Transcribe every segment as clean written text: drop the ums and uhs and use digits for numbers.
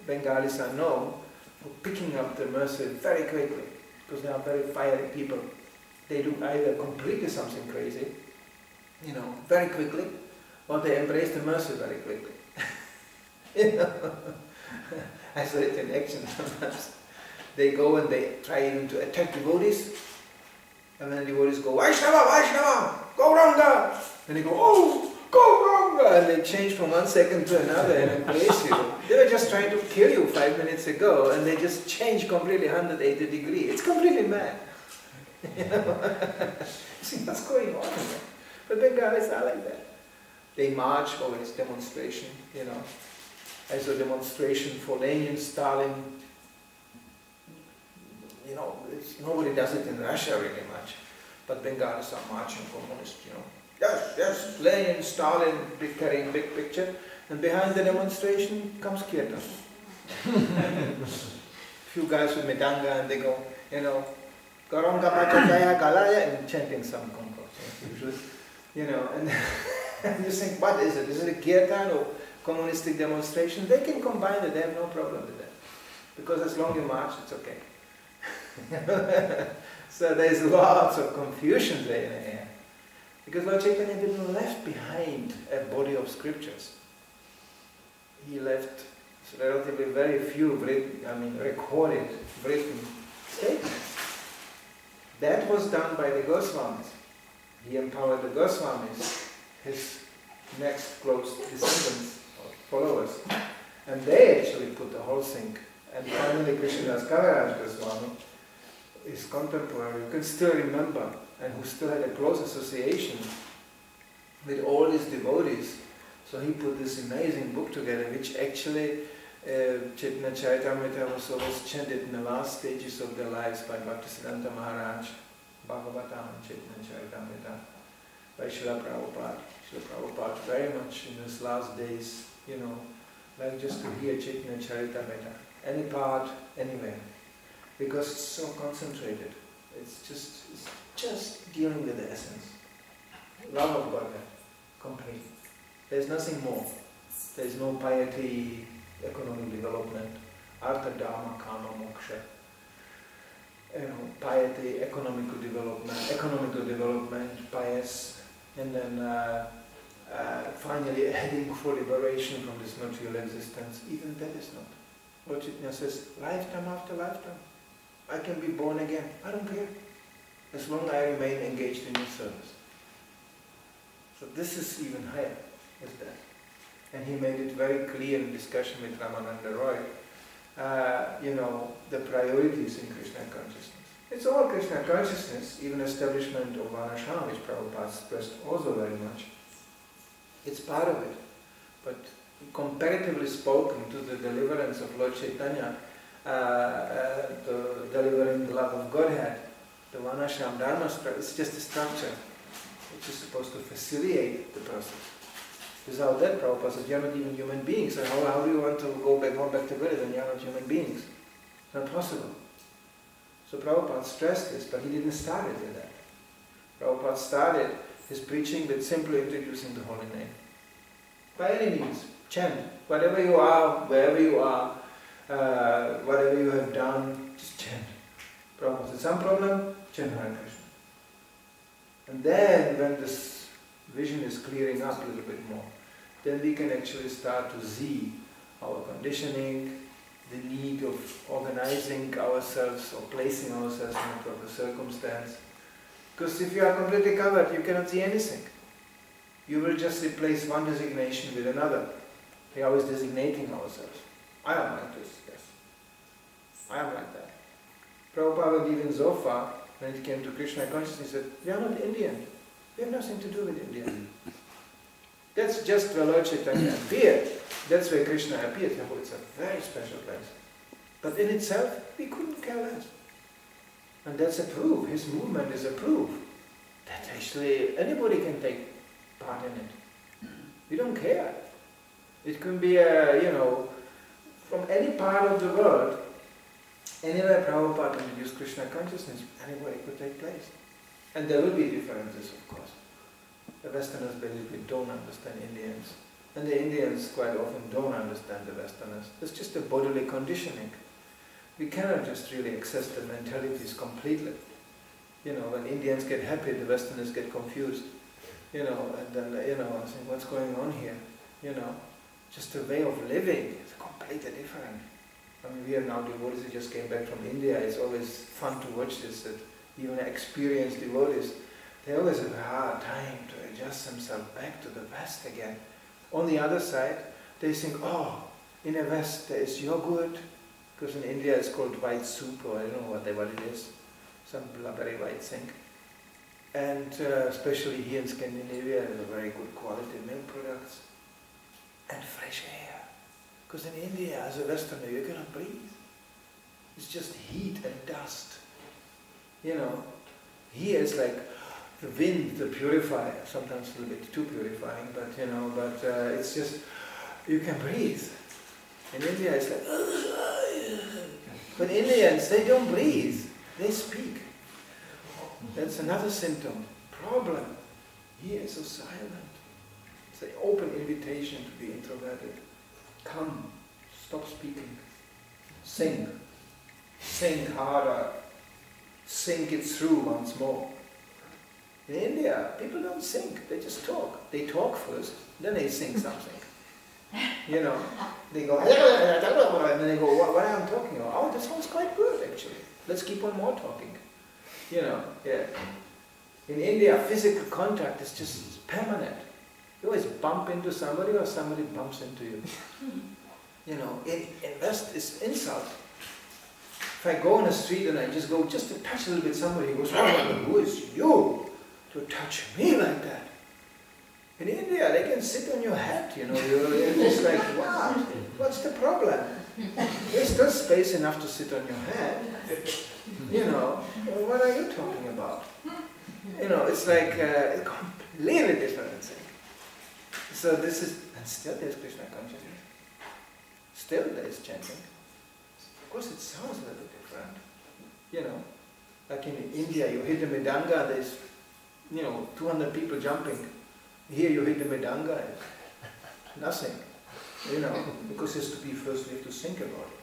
Bengalis are known for picking up the mercy very quickly, because they are very fiery people. They do either completely something crazy, very quickly, or they embrace the mercy very quickly. I saw it in action sometimes. They go and they try even to attack devotees, and then the devotees go, Vaishnava, Vaishnava, go Ranga! And they go, oh, go Ranga! And they change from 1 second to another and embrace you. They were just trying to kill you 5 minutes ago, and they just change completely 180 degrees. It's completely mad. See what's going on here. But Bengalis are like that. They march, always demonstration, as a demonstration for Lenin, Stalin. Nobody does it in Russia really much. But Bengalis are marching communist, Yes, Lenin, Stalin, carrying big picture. And behind the demonstration comes Kirtan. Few guys with medanga and they go, Garanga Pachakaya Galaya, and chanting some concourse, usually. And you think, what is it? Is it a kirtan or communistic demonstration? They can combine it, they have no problem with that. Because as long as you march, it's okay. So there's lots of confusion there in the air. Because Lord Chaitanya didn't left behind a body of scriptures. He left relatively very few recorded, written statements. That was done by the Goswamis. He empowered the Goswamis, his next close descendants or followers, and they actually put the whole thing. And finally Krishnadas Kaviraj Goswami, his contemporary, who can still remember and who still had a close association with all his devotees. So he put this amazing book together, which actually Chaitanya Charitamrita was always chanted in the last stages of their lives by Bhaktisiddhanta Maharaj, Bhagavatam, Chaitanya Charitamrita, by Srila Prabhupada. Srila Prabhupada very much in his last days, like just to hear Chaitanya Charitamrita, any part, anywhere, because it's so concentrated. It's just dealing with the essence. Love of Godhead, complete. There's nothing more. There's no piety, economic development, artha, dharma, kama, moksha. Piety, economical development, pious, and then finally heading for liberation from this material existence. Even that is not. Lord Chaitanya says, lifetime after lifetime, I can be born again. I don't care. As long as I remain engaged in your service. So this is even higher, is that. And he made it very clear in discussion with Ramananda Roy, the priorities in Krishna consciousness. It's all Krishna consciousness, even establishment of Varnashram, which Prabhupada stressed also very much. It's part of it. But comparatively spoken to the deliverance of Lord Chaitanya, the delivering the love of Godhead, the Varnashram Dharma is just a structure which is supposed to facilitate the process. Without that, Prabhupada says, you're not even human beings. So how do you want to go back to Buddha when you're not human beings? It's not possible. So Prabhupada stressed this, but he didn't start it with that. Prabhupada started his preaching with simply introducing the holy name. By any means, chant. Whatever you are, wherever you are, whatever you have done, just chant. Prabhupada said, some problem? Chant Hare Krishna. And then when this vision is clearing up a little bit more, then we can actually start to see our conditioning, the need of organizing ourselves or placing ourselves in a proper circumstance. Because if you are completely covered, you cannot see anything. You will just replace one designation with another. We are always designating ourselves. I am like this, yes. I am like that. Prabhupada went even so far, when it came to Krishna consciousness, he said, we are not Indian. We have nothing to do with India. That's just where Lord Chaitanya appeared. That's where Krishna appeared. It's a very special place. But in itself, we couldn't care less. And that's a proof. His movement is a proof that actually anybody can take part in it. We don't care. It can be, from any part of the world, anywhere Prabhupada introduced Krishna consciousness, anybody could take place. And there will be differences, of course. The Westerners basically don't understand Indians. And the Indians quite often don't understand the Westerners. It's just a bodily conditioning. We cannot just really access the mentalities completely. When Indians get happy, the Westerners get confused. And then, I think, what's going on here? Just the way of living is completely different. I mean, we are now devotees who just came back from India. It's always fun to watch this, that even experienced devotees, they always have a hard time to adjust themselves back to the West again. On the other side, they think, in the West there is yogurt, because in India it's called white soup, or I don't know what it is, some blubbery white thing. And especially here in Scandinavia, there's a very good quality milk products. And fresh air. Because in India, as a Westerner, you cannot breathe. It's just heat and dust. Here it's like the wind, the purifier, sometimes a little bit too purifying, but it's just, you can breathe. In India it's like, but Indians, they don't breathe, they speak. That's another symptom, problem. Here it's so silent. It's an open invitation to be introverted. Come, stop speaking. Sing. Sing harder. Think it through once more. In India, people don't think, they just talk. They talk first, then they sing something. They go, and then they go, what am I talking about? Oh, that sounds quite good actually. Let's keep on more talking. Yeah. In India, physical contact is just permanent. You always bump into somebody or somebody bumps into you. In West, it's insult. If I go on the street and I just go just to touch a little bit somebody, he goes, who is you to touch me like that? In India, they can sit on your head, you're just like, wow, what's the problem? There's still space enough to sit on your head. What are you talking about? It's like a completely different thing. So this is, and still there's Krishna consciousness. Still there is chanting. Of course it sounds a little different. Like in India you hit the Mridanga, there's 200 people jumping. Here you hit the Mridanga, nothing. Because it has to be first, we have to think about it.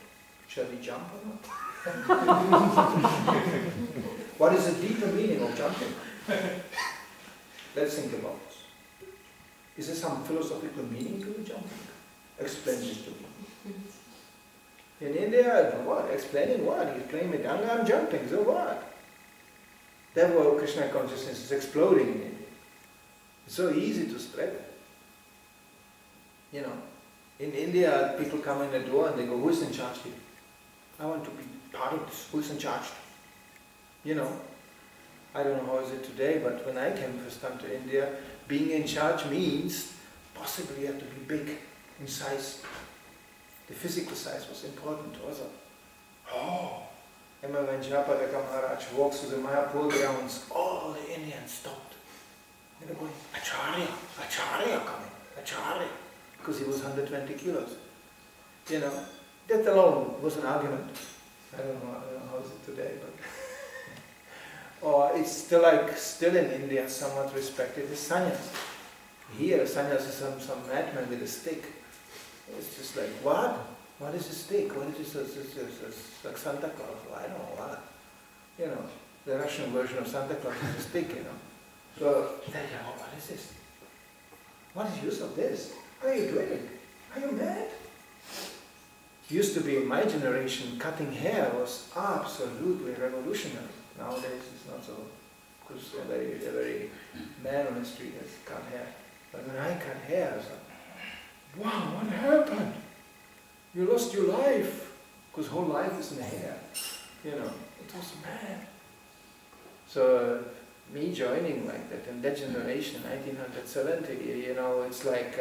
Shall we jump or not? What is the deeper meaning of jumping? Let's think about this. Is there some philosophical meaning to the jumping? Explain this to me. In India, what? Explaining what? He's playing Mridanga, I'm jumping, so what? Therefore, Krishna consciousness is exploding in India. It's so easy to spread it. In India, people come in the door and they go, who is in charge here? I want to be part of this. Who is in charge? I don't know how is it today, but when I came first time to India, being in charge means possibly you have to be big in size. The physical size was important also. And when Japadaka Maharaj walks to the Mayapur grounds, all the Indians stopped. They were going, Acharya coming, Acharya. Because he was 120 kilos. That alone was an argument. I don't know how is it today, but or it's still in India somewhat respected as sannyas. Here sannyas is some madman with a stick. It's just like, what? What is a stick? What is this? Like Santa Claus? I don't know what. The Russian version of Santa Claus is a stick, So they go, what is this? What is the use of this? What are you doing? Are you mad? Used to be in my generation, cutting hair was absolutely revolutionary. Nowadays it's not so, because every man on the street has cut hair. But when I cut hair, I was like, wow, what happened? You lost your life, because whole life is in the hair. It was mad. So me joining like that in that generation, 1970, it's like,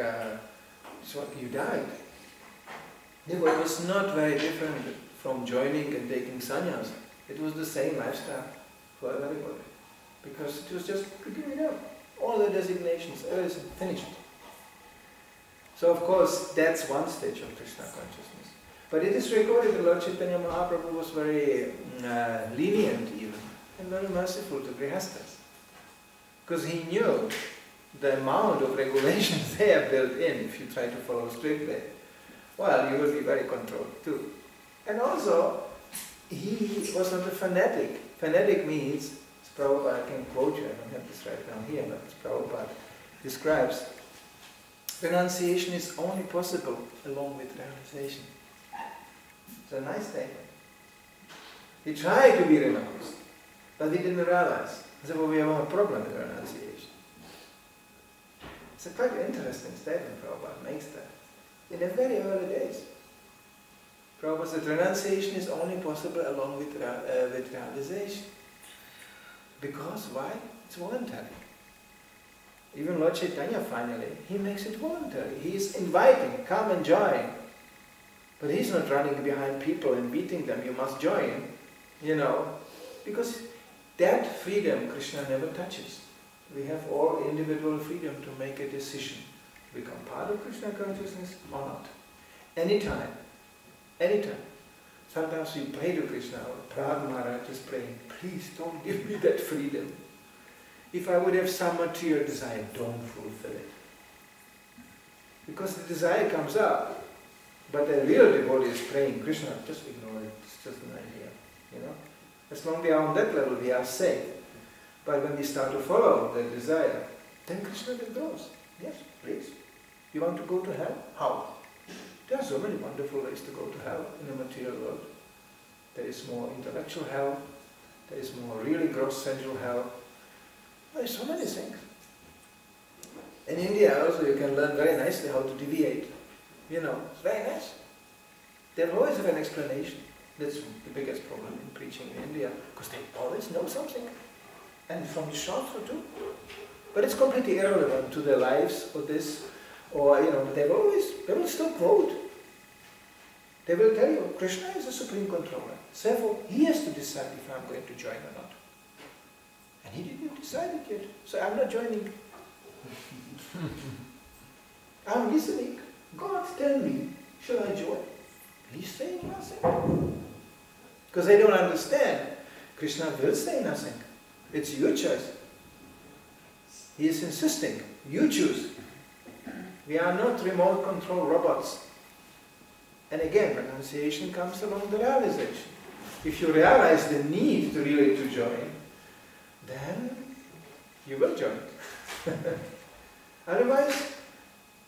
it's what you died. It was not very different from joining and taking sannyas. It was the same lifestyle for everybody. Because it was just giving up. All the designations, everything finished. So of course, that's one stage of Krishna consciousness. But it is recorded that Lord Chaitanya Mahaprabhu was very lenient even, and very merciful to Grihasthas. Because he knew the amount of regulations they are built in, if you try to follow strictly, well, you will be very controlled too. And also, he was not a fanatic. Fanatic means, Prabhupada, I can quote you, I don't have this right down here, but Prabhupada describes, renunciation is only possible along with realization. It's a nice statement. He tried to be renounced, but he didn't realize. He said, well, we have a problem with renunciation. It's a quite interesting statement Prabhupada makes that. In the very early days, Prabhupada said renunciation is only possible along with realization. Because why? It's voluntary. Even Lord Chaitanya finally, he makes it voluntary. He is inviting, come and join. But he's not running behind people and beating them, you must join, because that freedom Krishna never touches. We have all individual freedom to make a decision. Become part of Krishna consciousness or not. Anytime. Anytime. Sometimes we pray to Krishna, or Prahlad Maharaj is praying, please don't give me that freedom. If I would have some material desire, don't fulfill it. Because the desire comes up, but the real devotee is praying, Krishna, just ignore it, it's just an idea. As long as we are on that level, we are safe. But when we start to follow the desire, then Krishna withdraws. Yes, please. You want to go to hell? How? There are so many wonderful ways to go to hell in the material world. There is more intellectual hell, there is more really gross sensual hell. There are so many things. In India also you can learn very nicely how to deviate. It's very nice. They always have an explanation. That's the biggest problem in preaching in India, because they always know something. And from the shastra too. But it's completely irrelevant to their lives or this, or they will still quote. They will tell you, Krishna is the supreme controller. Therefore, he has to decide if I'm going to join or not. And he didn't decide it yet. So I'm not joining. I'm listening. God, tell me, shall I join? He's saying nothing. Because they don't understand. Krishna will say nothing. It's your choice. He is insisting. You choose. We are not remote control robots. And again, renunciation comes along the realization. If you realize the need to really to join, then you will join. Otherwise,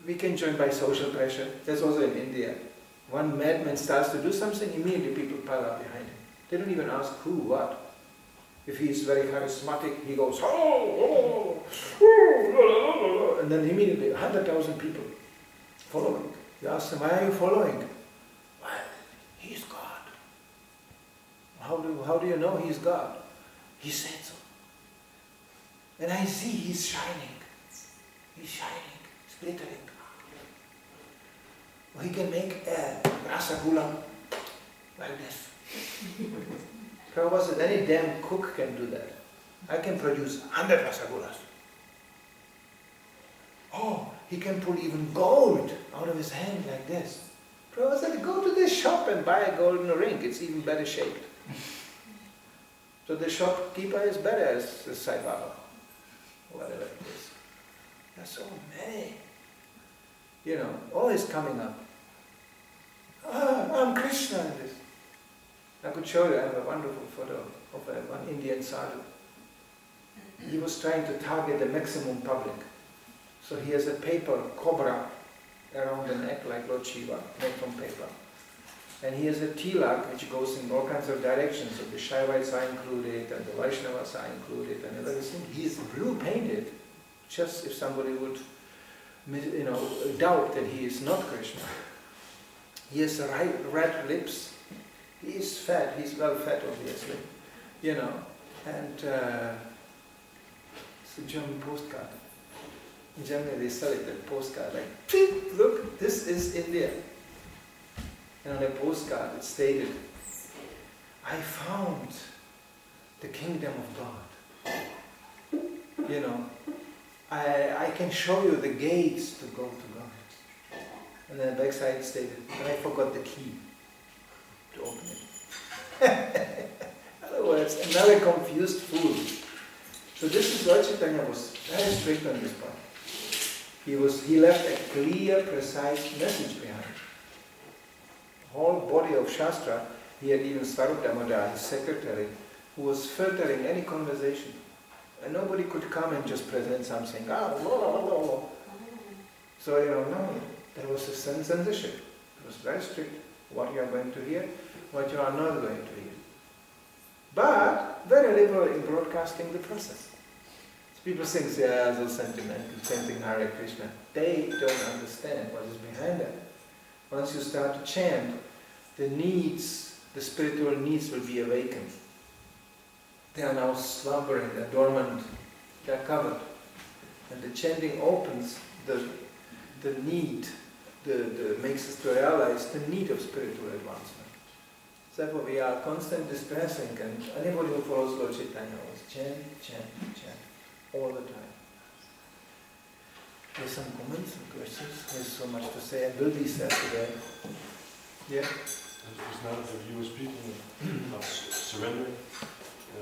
we can join by social pressure. That's also in India. One madman starts to do something, immediately people pile up behind him. They don't even ask who, what. If he's very charismatic, he goes, oh, and then immediately 100,000 people following. You ask them, why are you following? Well, he's God. How do you know he's God? He said so. And I see he's shining. He's shining, splittering. Well, he can make a rasagula like this. Prabhupada said, any damn cook can do that. I can produce 100 rasagulas. Oh, he can pull even gold out of his hand like this. Prabhupada said, go to this shop and buy a golden ring. It's even better shaped. So the shopkeeper is better as Sai Baba, whatever it is. There are so many. Always coming up. I'm Krishna in this. I could show you, I have a wonderful photo of one Indian sadhu. He was trying to target the maximum public. So he has a paper cobra around the neck like Lord Shiva, made from paper. And he has a tilak which goes in all kinds of directions. So the Shaivites are included and the Vaishnavas are included and everything. He is blue painted, just if somebody would doubt that he is not Krishna. He has red lips. He is fat, he's well fed obviously, and it's a German postcard. In Germany they sell it, that postcard, like, look, this is India. And on the postcard it stated, I found the kingdom of God. I can show you the gates to go to God. And then the backside stated, but I forgot the key to open it. In other words, another confused fool. So this is Lord Chaitanya was very strict on this point. He left a clear, precise message behind. The whole body of Shastra, he had even Swarup Damodar, his secretary, who was filtering any conversation. And nobody could come and just present something. So, no, there was a censorship. It was very strict. What you are going to hear, what you are not going to hear. But very liberal in broadcasting the process. People think they are so sentimental, chanting Hare Krishna. They don't understand what is behind that. Once you start to chant, the needs, the spiritual needs will be awakened. They are now slumbering, they're dormant, they're covered. And the chanting opens the need, makes us to realize the need of spiritual advancement. Therefore we are constantly distressing, and anybody who follows Lord Chaitanya always chant, chant, chant, all the time. There's some comments, some questions, there's so much to say, and will be said today. Yeah? Just now that you were speaking of surrender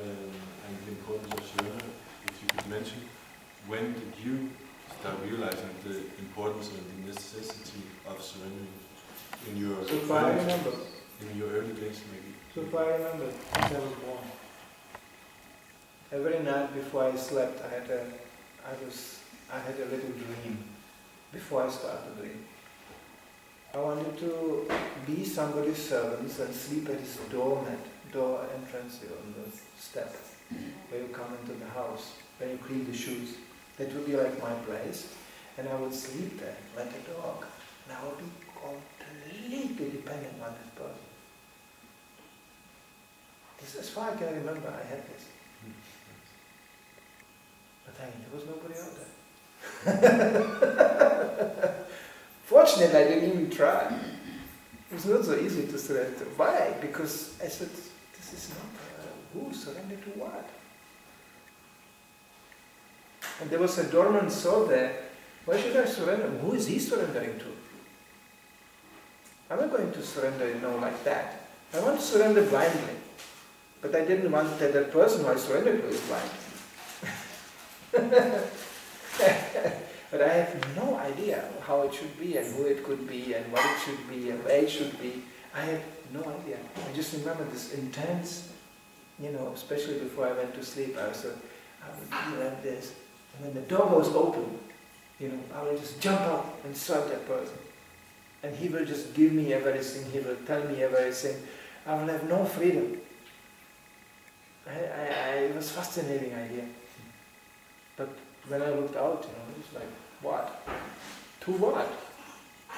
and the importance of surrender, if you could mention, when did you start realizing the importance and the necessity of surrendering in your so far I remember. In your early days, maybe? So far I remember, since I was born. Every night before I slept, I had a little dream before I started the dream. I wanted to be somebody's servant and sleep at his door entrance on the step where you come into the house, when you clean the shoes. That would be like my place, and I would sleep there like a dog, and I would be completely dependent on this person. This, as far as I can remember, I had this. But there was nobody out there. Fortunately, I didn't even try. It was not so easy to surrender. Why? Because I said, this is not who surrender to what? And there was a dormant soul there. Why should I surrender? Who is he surrendering to? I'm not going to surrender, like that. I want to surrender blindly. But I didn't want that the person who I surrendered to is blind. But I have no idea how it should be and who it could be and what it should be and where it should be. I had no idea. I just remember this intense, especially before I went to sleep, I would be like this. And when the door was open, I will just jump up and serve that person. And he will just give me everything, he will tell me everything. I will have no freedom. It was a fascinating idea. But when I looked out, it was like, what? To what?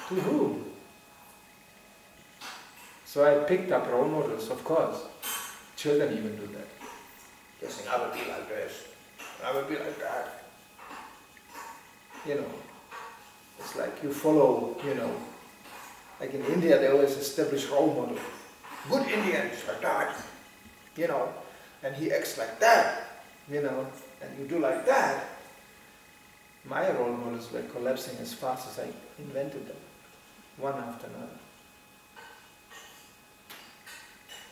To whom? So I picked up role models, of course. Children even do that. They think, I will be like this, I will be like that. It's like you follow, like in India they always establish role model. Good Indians like that, and he acts like that, and you do like that. My role models were collapsing as fast as I invented them, one after another.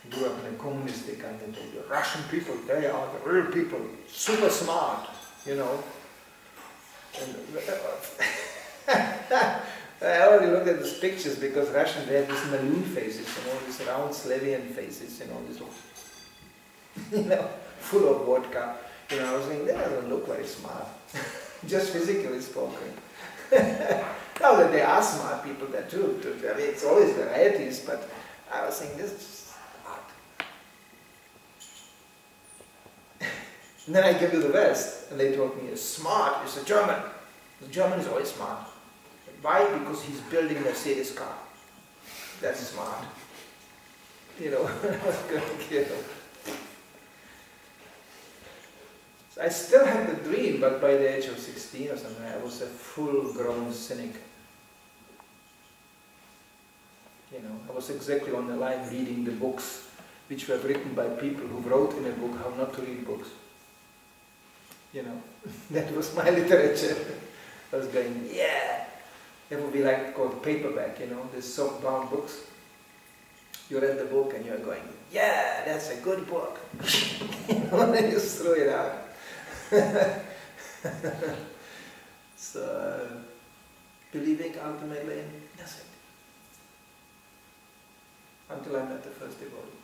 I grew up in a communistic country. The Russian people, they are the real people, super smart, And I already looked at these pictures because Russians, they have these Malun faces, these round Slavian faces, full of vodka. I was thinking, that doesn't look very smart, just physically spoken. Now that there are smart people there too, it's always varieties, but I was thinking, this is smart. And then I came to the West, and they told me, smart is a German. The German is always smart. Why? Because he's building a Mercedes car. That's smart. So I still had the dream, but by the age of 16 or something, I was a full-grown cynic. I was exactly on the line reading the books which were written by people who wrote in a book how not to read books. That was my literature. I was going, yeah! It would be like called paperback, these soft-bound books. You read the book and you're going, yeah, that's a good book. And then you throw it out. So, believing ultimately in nothing. Until I met the first devotee.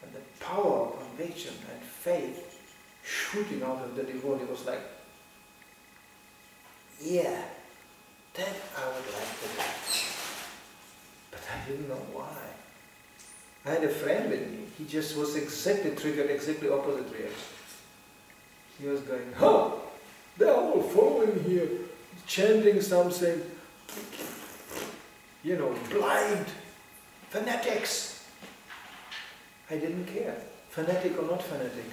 And the power of conviction and faith shooting out of the devotee was like, yeah, that I would like to do. But I didn't know why. I had a friend with me, he just was triggered exactly opposite reaction. He was going, oh, they're all following here, chanting something, blind, fanatics. I didn't care, fanatic or not fanatic.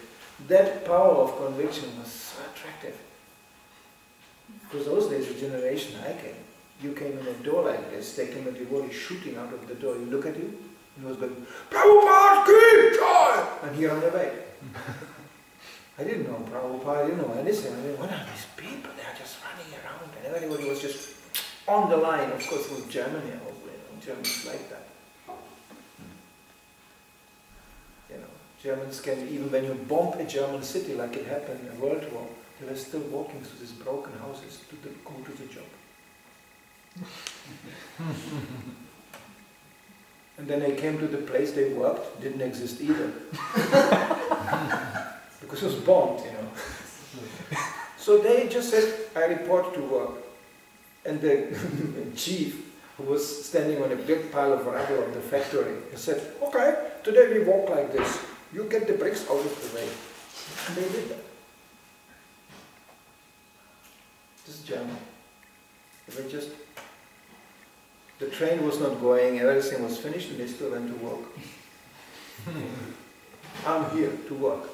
That power of conviction was so attractive. Because those days, the generation I came, you came in a door like this, there came a devotee shooting out of the door, you look at you, and he was going, Prabhupada ki jai! And he ran away. I didn't know Prabhupada, I didn't know anything. I mean, what are these people? They are just running around, and everybody was just on the line. Of course, it was Germany, Germans like that. Germans can, even when you bomb a German city like it happened in a World War, they were still walking through these broken houses to go to the job. And then they came to the place they worked, didn't exist either. Because it was bombed, So they just said, I report to work. And the chief, who was standing on a big pile of rubble of the factory, he said, okay, today we walk like this. You get the bricks out of the way. And they did that. This is German. They were just, the train was not going, everything was finished, and they still went to work. I'm here to work.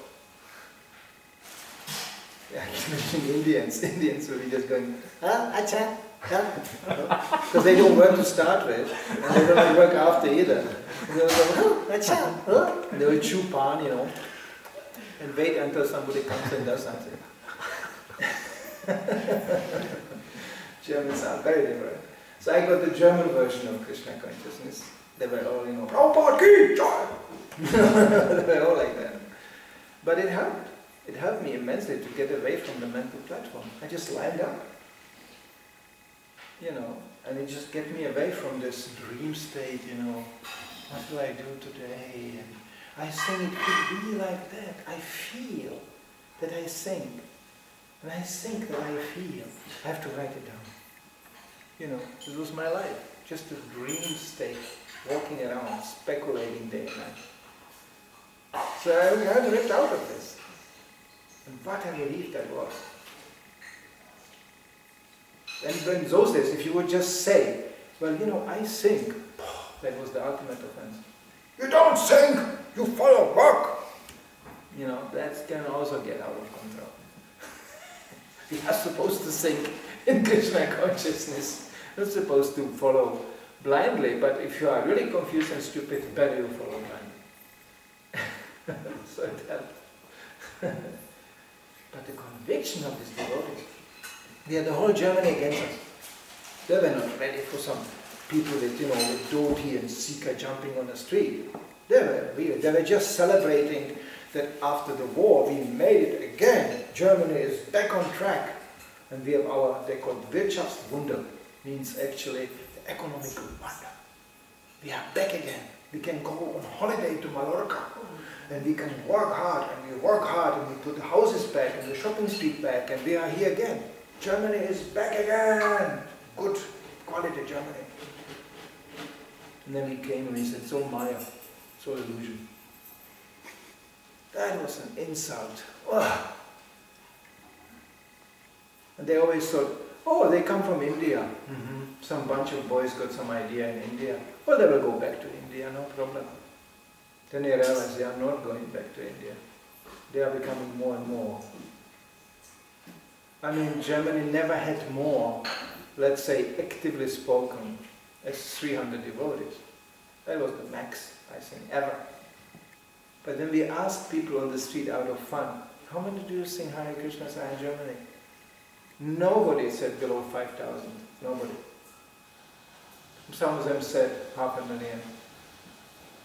Yeah, I can imagine Indians will be just going, acha, because they don't work to start with, and they don't work after either. And they will go, acha, and they will chew pan, and wait until somebody comes and does something. Germans are very different. So I got the German version of Krishna consciousness. They were all, Prabhupada ki jai! They were all like that. But it helped. It helped me immensely to get away from the mental platform. I just lined up. And it just get me away from this dream state, what do I do today? And I think it could be like that. I feel that I think. And I think that I feel. I have to write it down. This was my life. Just a dream state, walking around, speculating day and night. So I ripped out of this. And what a relief that was. And in those days, if you would just say, well, I think, that was the ultimate offense. You don't think, you follow work. That can also get out of control. We are supposed to think in Krishna consciousness, not supposed to follow blindly, but if you are really confused and stupid, better you follow blindly. So it helped. But the conviction of these devotees, they had the whole Germany against us. They were not ready for some people with, with dhoti and sika jumping on the street. They were just celebrating that after the war we made it again. Germany is back on track. And we have they call it Wirtschaftswunder, means actually the economical wonder. We are back again. We can go on holiday to Mallorca. And we can work hard, and we work hard, and we put the houses back, and the shopping street back, and we are here again. Germany is back again! Good quality Germany. And then we came and we said, so Maya, so illusion. That was an insult. Ugh. And they always thought, oh, they come from India. Mm-hmm. Some bunch of boys got some idea in India. Well, they will go back to India, no problem. Then they realize they are not going back to India. They are becoming more and more. I mean, Germany never had more, let's say, actively spoken as 300 devotees. That was the max, I think, ever. But then we asked people on the street out of fun, how many do you sing Hare Krishna in Germany? Nobody said below 5,000. Nobody. Some of them said 500,000.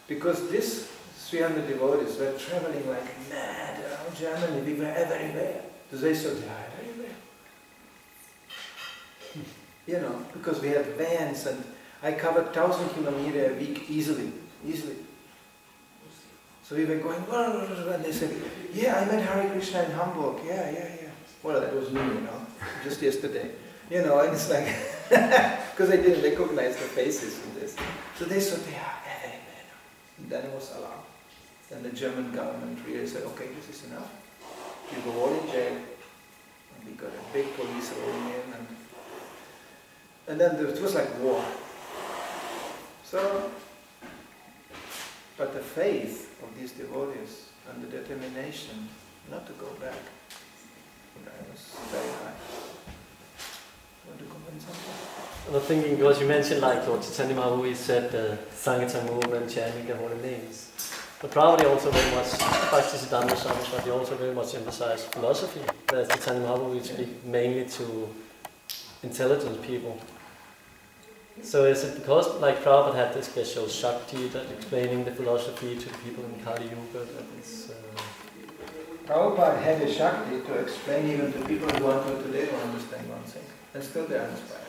Because these 300 devotees were traveling like mad around Germany. We were everywhere. So they said, they are everywhere. because we had vans and I covered 1,000 kilometers a week easily. So we were going, and they said, yeah, I met Hare Krishna in Hamburg, yeah. Well, that was me, just yesterday. And it's like, because I didn't recognize the faces in this. So they said, and then it was alarm. Then the German government really said, okay, this is enough. You go all in jail. And we got a big police rolling in. And then it was like war. So, but the faith of these devotees and the determination not to go back, that was very high. Want to comment something? I was thinking, because you mentioned like Lord Chaitanya Mahaprabhu said the Sankirtan movement, chanting the holy names. But Prabhupada also very much, Bhaktisiddhanta Saraswati also very much emphasized philosophy. Whereas Chaitanya Mahaprabhu would speak mainly to intelligent people. So is it because like Prabhupada had this special Shakti that explaining the philosophy to the people in Kali Yuga that is... Prabhupada had a Shakti to explain even to people who wanted to later understand one thing. And still they are inspired.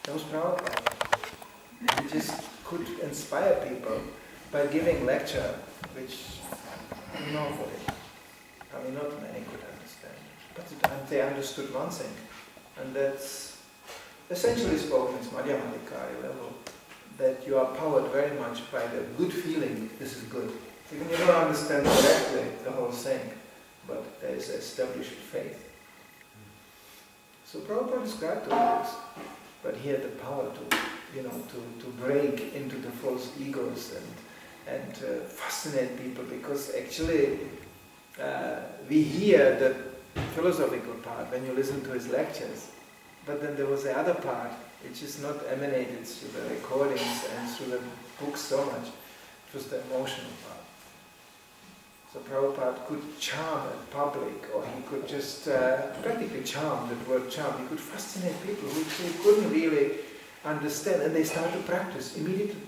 That was Prabhupada. He just could inspire people by giving lecture, which nobody, not many could understand. But they understood one thing, and that's essentially spoken in Madhyamadikari level, that you are powered very much by the good feeling, this is good. Even you don't understand correctly the whole thing, but there is established faith. So Prabhupada described all this, but he had the power to break into the false egos and fascinate people, because actually we hear the philosophical part when you listen to his lectures, but then there was the other part which is not emanated through the recordings and through the books so much. It was the emotional part. So Prabhupada could charm a public, or he could just practically charm, the word charm, he could fascinate people who couldn't really understand, and they started to practice immediately.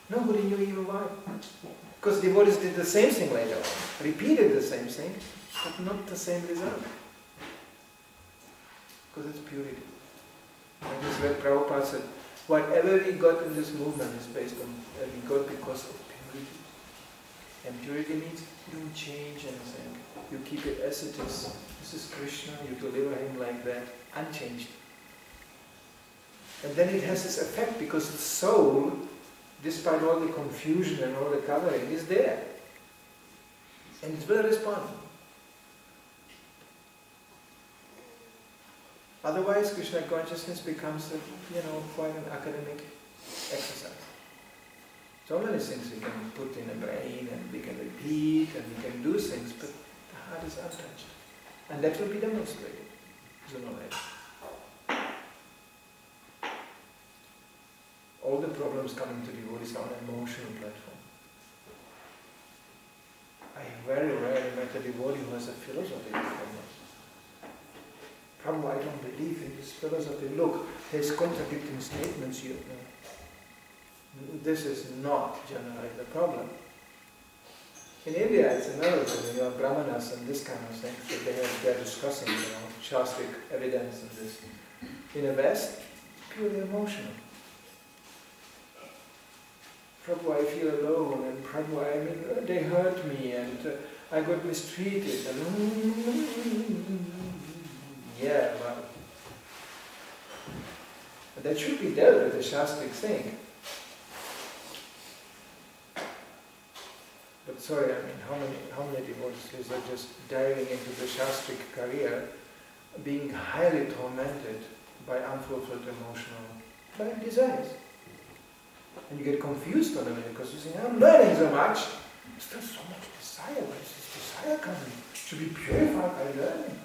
Nobody knew even why. Because devotees did the same thing later on, repeated the same thing, but not the same result. Because it's purity. And this is what Prabhupada said, whatever we got in this movement is based on, we got because of purity. And purity means you don't change anything. You keep it as it is. This is Krishna, you deliver him like that, unchanged. And then it has this effect, because the soul, despite all the confusion and all the covering, is there. And it will respond. Otherwise, Krishna consciousness becomes quite an academic exercise. So many things we can put in the brain, and we can repeat, and we can do things, but the heart is untouched. And that will be demonstrated sooner or later. All the problems coming to devotees are on an emotional platform. I very rarely met a devotee who has a philosophical problem. Prabhu, I don't believe in this philosophy. Look, there's contradicting statements here. This is not generally the problem. In India, it's another thing. You have brahmanas and this kind of things that they're discussing, shastric evidence and this. In the West, purely emotional. Prabhu, I feel alone, and Prabhu, they hurt me, and I got mistreated, and yeah, well, that should be dealt with, a shastric thing. But sorry, how many devotees are just diving into the shastric career, being highly tormented by unfulfilled emotional desires. And you get confused on a minute, because you think, I'm learning so much. There's still so much desire. Where is this desire coming? It should be purified by learning.